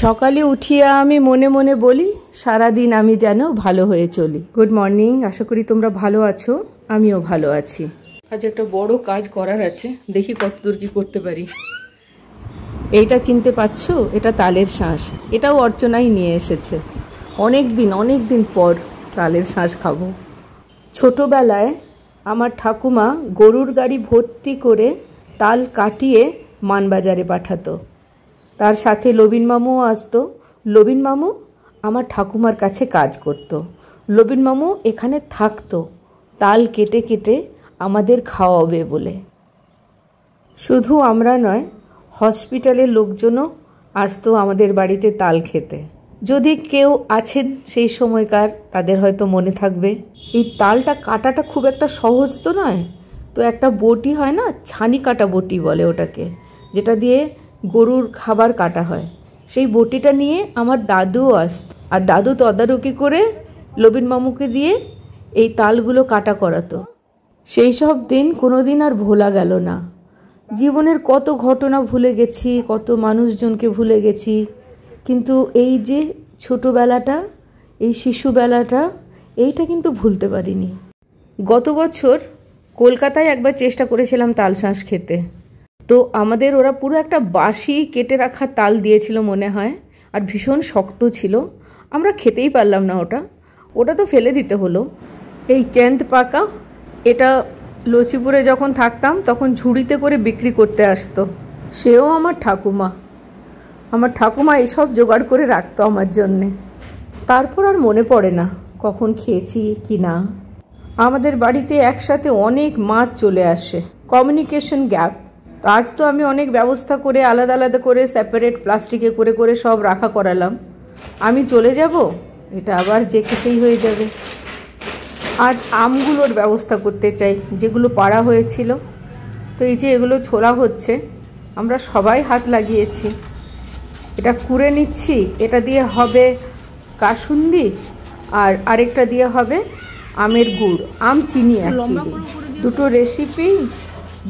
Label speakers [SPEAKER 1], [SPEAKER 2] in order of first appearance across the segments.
[SPEAKER 1] সকালে উঠিয়া আমি মনে মনে বলি সারাদিন আমি যেন ভালো হয়ে চলি। গুড মর্নিং, আশা করি তোমরা ভালো আছো, আমিও ভালো আছি। আজ একটা বড় কাজ করার আছে, দেখি কতদূর কি করতে পারি। এইটা চিনতে পারছো? এটা তালের শাঁস। এটাও অর্চনাই নিয়ে এসেছে। অনেক দিন পর তালের শাঁস খাবো। ছোটবেলায় আমার ঠাকুমা গরুর গাড়ি ভর্তি করে তাল কাটিয়ে মানবাজারে পাঠাতো। তার সাথে লবিন মামুও আসতো। লবিন মামু আমার ঠাকুমার কাছে কাজ করত। লবিন মামু এখানে থাকতো তাল কেটে কেটে আমাদের খাওয়াবে বলে। শুধু আমরা নয়, হসপিটালের লোকজনও আসতো আমাদের বাড়িতে তাল খেতে। যদি কেউ আছেন সেই সময়কার, তাদের হয়তো মনে থাকবে। এই তালটা কাটাটা খুব একটা সহজ তো নয়। তো একটা বটি হয় না, ছানি কাটা বটি বলে ওটাকে, যেটা দিয়ে গরুর খাবার কাটা হয়, সেই বটিটা নিয়ে আমার দাদুও আসত। আর দাদু তদারকি করে লবিন মামুকে দিয়ে এই তালগুলো কাটা করাতো। সেই সব দিন কোনোদিন আর ভোলা গেল না। জীবনের কত ঘটনা ভুলে গেছি, কত মানুষজনকে ভুলে গেছি, কিন্তু এই যে ছোটোবেলাটা, এই শিশুবেলাটা, এইটা কিন্তু ভুলতে পারিনি। গত বছর কলকাতায় একবার চেষ্টা করেছিলাম তাল শাঁস খেতে। তো আমাদের ওরা পুরো একটা বাসি কেটে রাখা তাল দিয়েছিল মনে হয়, আর ভীষণ শক্ত ছিল। আমরা খেতেই পারলাম না ওটা তো ফেলে দিতে হলো। এই কেন্দ পাকা, এটা লচিপুরে যখন থাকতাম তখন ঝুড়িতে করে বিক্রি করতে আসতো। সেও আমার ঠাকুমা এসব জোগাড় করে রাখতো আমার জন্যে। তারপর আর মনে পড়ে না কখন খেয়েছি কি না। আমাদের বাড়িতে একসাথে অনেক মাছ চলে আসে, কমিউনিকেশন গ্যাপ। তো আজ তো আমি অনেক ব্যবস্থা করে আলাদা আলাদা করে সেপারেট প্লাস্টিকে করে করে সব রাখা করালাম। আমি চলে যাব, এটা আবার যে কেসেই হয়ে যাবে। আজ আমগুলোর ব্যবস্থা করতে চাই, যেগুলো পাড়া হয়েছিল। তো এই যে এগুলো ছোলা হচ্ছে, আমরা সবাই হাত লাগিয়েছি। এটা কুড়ে নিচ্ছি, এটা দিয়ে হবে কাসুন্দি, আর আরেকটা দিয়ে হবে আমের গুড়, আম চিনি। অ্যাকচুয়ালি দুটো রেসিপি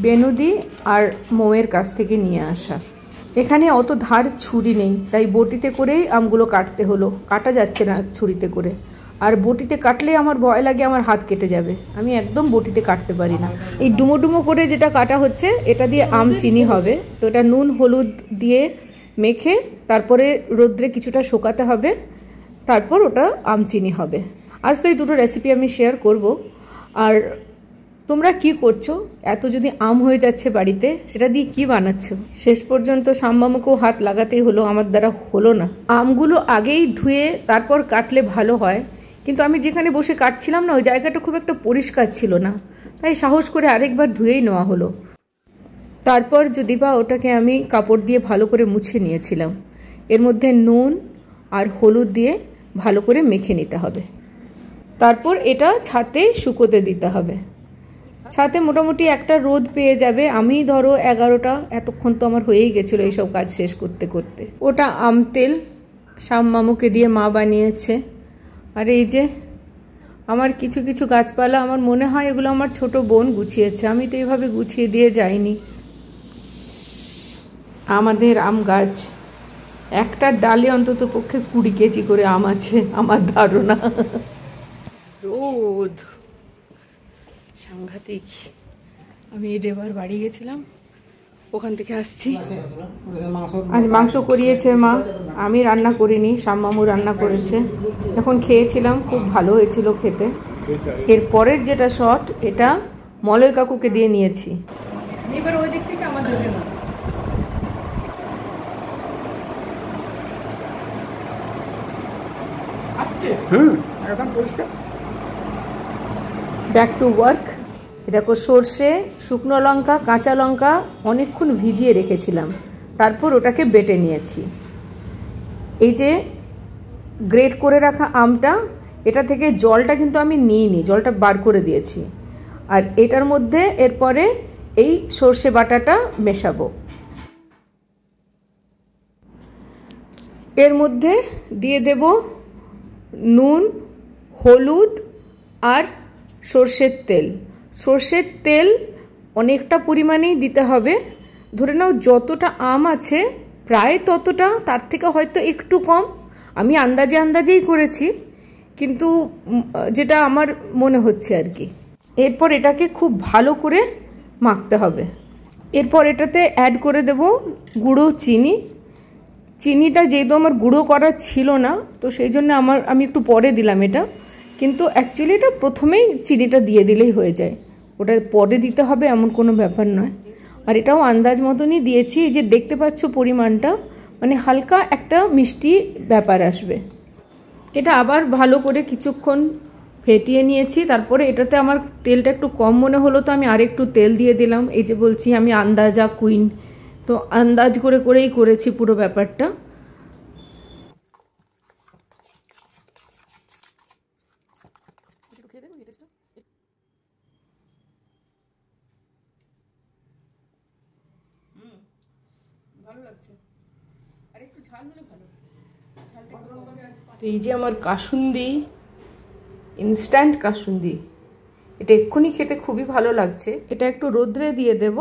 [SPEAKER 1] বেনুদি আর মৌয়ের কাছ থেকে নিয়ে আসা। এখানে অত ধার ছুরি নেই, তাই বটিতে করেই আমগুলো কাটতে হলো। কাটা যাচ্ছে না ছুরিতে করে, আর বটিতে কাটলে আমার ভয় লাগে আমার হাত কেটে যাবে। আমি একদম বটিতে কাটতে পারি না। এই ডুমো ডুমো করে যেটা কাটা হচ্ছে, এটা দিয়ে আম চিনি হবে। তো এটা নুন হলুদ দিয়ে মেখে তারপরে রোদ্রে কিছুটা শুকাতে হবে, তারপর ওটা আম চিনি হবে। আজ তো এই দুটো রেসিপি আমি শেয়ার করব। আর তোমরা কি করছো? এত যদি আম হয়ে যাচ্ছে বাড়িতে, সেটা দিয়ে কি বানাচ্ছ? শেষ পর্যন্ত সাম্মামুকেও হাত লাগাতেই হলো, আমার দ্বারা হলো না। আমগুলো আগেই ধুয়ে তারপর কাটলে ভালো হয়, কিন্তু আমি যেখানে বসে কাটছিলাম না, ওই জায়গাটা খুব একটা পরিষ্কার ছিল না, তাই সাহস করে আরেকবার ধুয়েই নেওয়া হলো। তারপর যদি বা ওটাকে আমি কাপড় দিয়ে ভালো করে মুছে নিয়েছিলাম। এর মধ্যে নুন আর হলুদ দিয়ে ভালো করে মেখে নিতে হবে। তারপর এটা ছাতে শুকোতে দিতে হবে। ছাতে মোটামুটি একটা রোদ পেয়ে যাবে। আমি ধরো 11টা, এতক্ষণ তো আমার হয়েই গেছিলো এইসব কাজ শেষ করতে করতে। ওটা আম তেল মামুকে দিয়ে মা বানিয়েছে। আর এই যে আমার কিছু কিছু গাছপালা, আমার মনে হয় এগুলো আমার ছোট বোন গুছিয়েছে, আমি তো এভাবে গুছিয়ে দিয়ে যাইনি। আমাদের আম গাছ, একটা ডালে অন্তত পক্ষে 20 কেজি করে আম আছে আমার ধারণা। রোদ সাংঘাতিক। আমি এবার বাড়ি গেছিলাম, ওখান থেকে আসছি। আজ মাংস করিয়েছে মা, আমি রান্না করিনি, শাম্মামু রান্না করেছে। এখন খেয়েছিলাম, খুব ভালো হয়েছিল খেতে। এর পরের যেটা শট, এটা মলয় কাকুকে দিয়ে নিয়েছি। এবার ওই দিক থেকে আমার ধরে না আসছে। Back to work. দেখো সর্ষে, শুকনো লঙ্কা, কাঁচা লঙ্কা অনেকক্ষণ ভিজিয়ে রেখেছিলাম, তারপর ওটাকে বেটে নিয়েছি। এই যে গ্রেট করে রাখা আমটা, এটা থেকে জলটা কিন্তু আমি নিইনি, জলটা বার করে দিয়েছি। আর এটার মধ্যে এরপরে এই সর্ষে বাটাটা মেশাবো। এর মধ্যে দিয়ে দেব নুন, হলুদ আর সর্ষের তেল। সর্ষের তেল অনেকটা পরিমাণেই দিতে হবে। ধরে নাও যতটা আম আছে প্রায় ততটা, তার থেকে হয়তো একটু কম। আমি আন্দাজেই করেছি, কিন্তু যেটা আমার মনে হচ্ছে আর কি। এরপর এটাকে খুব ভালো করে মাখতে হবে। এরপর এটাতে অ্যাড করে দেব গুঁড়ো চিনি। চিনিটা যেহেতু আমার গুঁড়ো করা ছিল না, তো সেই জন্য আমি একটু পরে দিলাম এটা, কিন্তু অ্যাকচুয়ালি এটা প্রথমেই চিনিটা দিয়ে দিলেই হয়ে যায়, ওটা পরে দিতে হবে এমন কোনো ব্যাপার নয়। আর এটাও আন্দাজ মতনই দিয়েছি, এই যে দেখতে পাচ্ছ পরিমাণটা, মানে হালকা একটা মিষ্টি ব্যাপার আসবে। এটা আবার ভালো করে কিছুক্ষণ ফেটিয়ে নিয়েছি। তারপরে এটাতে আমার তেলটা একটু কম মনে হলো, তো আমি আরেকটু তেল দিয়ে দিলাম। এই যে বলছি আমি আন্দাজা কুইন, তো আন্দাজ করেই করেছি পুরো ব্যাপারটা। ভালো লাগছে, আর একটু ঝাল হলে ভালো। তো এই যে আমার কাসুন্দি, ইনস্ট্যান্ট কাসুন্দি, এটা এক্ষুনি খেতে খুবই ভালো লাগছে। এটা একটু রোদ্রে দিয়ে দেব,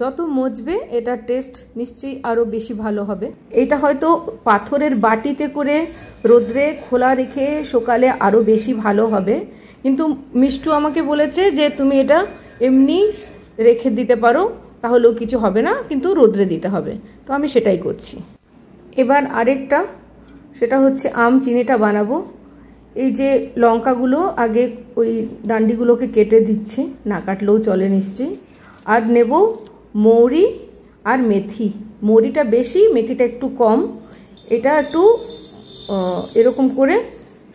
[SPEAKER 1] যত মজবে এটা টেস্ট নিশ্চয়ই আরও বেশি ভালো হবে। এটা হয়তো পাথরের বাটিতে করে রোদ্রে খোলা রেখে সকালে আরও বেশি ভালো হবে, কিন্তু মিষ্টু আমাকে বলেছে যে তুমি এটা এমনি রেখে দিতে পারো, তাহলেও কিছু হবে না, কিন্তু রোদ্রে দিতে হবে, তো আমি সেটাই করছি। এবার আরেকটা, সেটা হচ্ছে আম চিনিটা বানাবো। এই যে লঙ্কাগুলো আগে ওই ডান্ডিগুলোকে কেটে দিচ্ছি, না কাটলেও চলে নিশ্চয়ই। আর নেব মৌরি আর মেথি, মৌরিটা বেশি, মেথিটা একটু কম। এটা একটু এরকম করে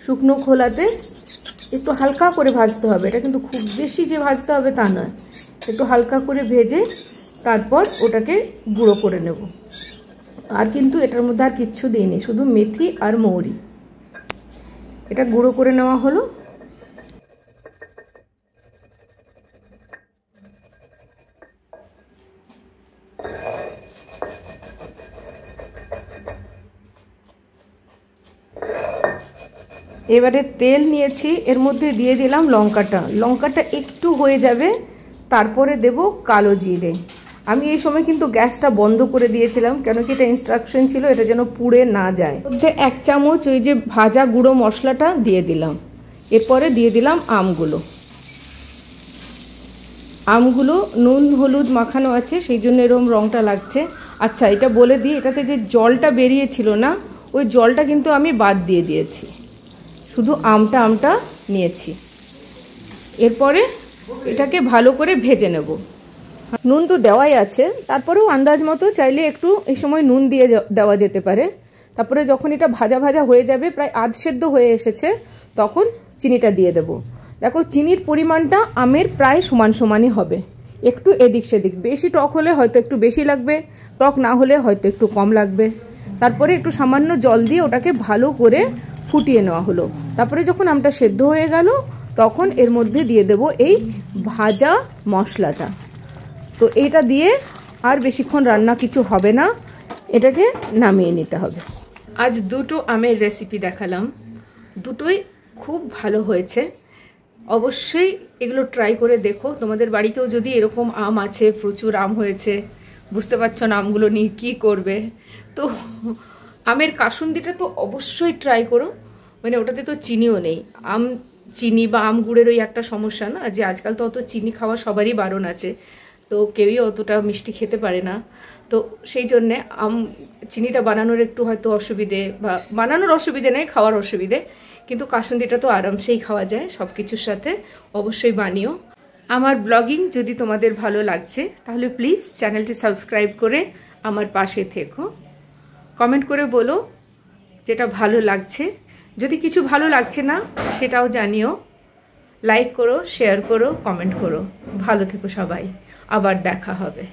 [SPEAKER 1] শুকনো খোলাতে একটু হালকা করে ভাজতে হবে, এটা কিন্তু খুব বেশি যে ভাজতে হবে তা নয়, একটু হালকা করে ভেজে তারপর ওটাকে গুঁড়ো করে নেব। আর কিন্তু এটার মধ্যে আর কিচ্ছু দিইনি, শুধু মেথি আর মৌরি, এটা গুঁড়ো করে নেওয়া হলো। এবারে তেল নিয়েছি, এর মধ্যে দিয়ে দিলাম লঙ্কাটা একটু হয়ে যাবে, তারপরে দেব কালো জিরে। আমি এই সময় কিন্তু গ্যাসটা বন্ধ করে দিয়েছিলাম, কেন কি এটা ইনস্ট্রাকশন ছিল এটা যেন পুড়ে না যায়। মধ্যে 1 চামচ ওই যে ভাজা গুঁড়ো মশলাটা দিয়ে দিলাম। এরপরে দিয়ে দিলাম আমগুলো নুন হলুদ মাখানো আছে, সেই জন্য এরকম রঙটা লাগছে। আচ্ছা, এটা বলে দিই, এটাতে যে জলটা বেরিয়েছিল না, ওই জলটা কিন্তু আমি বাদ দিয়ে দিয়েছি, শুধু আমটা নিয়েছি। এরপরে এটাকে ভালো করে ভেজে নেব। নুন তো দেওয়াই আছে, তারপরেও আন্দাজ মতো চাইলে একটু এই সময় নুন দিয়ে দেওয়া যেতে পারে। তারপরে যখন এটা ভাজা হয়ে যাবে, প্রায় আধ সেদ্ধ হয়ে এসেছে, তখন চিনিটা দিয়ে দেব। দেখো চিনির পরিমাণটা আমের প্রায় সমানই হবে, একটু এদিক সেদিক, বেশি টক হলে হয়তো একটু বেশি লাগবে, টক না হলে হয়তো একটু কম লাগবে। তারপরে একটু সামান্য জল দিয়ে ওটাকে ভালো করে ফুটিয়ে নেওয়া হলো। তারপরে যখন আমটা সেদ্ধ হয়ে গেল, তখন এর মধ্যে দিয়ে দেব এই ভাজা মশলাটা। তো এটা দিয়ে আর বেশিক্ষণ রান্না কিছু হবে না, এটাকে নামিয়ে নিতে হবে। আজ দুটো আমের রেসিপি দেখালাম, দুটোই খুব ভালো হয়েছে। অবশ্যই এগুলো ট্রাই করে দেখো। তোমাদের বাড়িতেও যদি এরকম আম আছে, প্রচুর আম হয়েছে, বুঝতে পারছো না আমগুলো নিয়ে কী করবে, তো আমের কাসুন্দিটা তো অবশ্যই ট্রাই করো। মানে ওটাতে তো চিনিও নেই, চিনি বা আম গুড়ের ওই একটা সমস্যা না, যে আজকাল তো অত চিনি খাওয়া সবারই বারণ আছে, তো কেউই অতটা মিষ্টি খেতে পারে না, তো সেই জন্যে চিনিটা বানানোর একটু হয়তো অসুবিধে, বা বানানোর অসুবিধে নেই, খাওয়ার অসুবিধে, কিন্তু কাসুন্দিটা তো আরামসেই খাওয়া যায় সব কিছুর সাথে। অবশ্যই বানিও। আমার ব্লগিং যদি তোমাদের ভালো লাগছে, তাহলে প্লিজ চ্যানেলটি সাবস্ক্রাইব করে আমার পাশে থেকো। কমেন্ট করে বলো যেটা ভালো লাগছে, যদি কিছু ভালো লাগছে না সেটাও জানিও। লাইক করো, শেয়ার করো, কমেন্ট করো। ভালো থেকো সবাই, আবার দেখা হবে।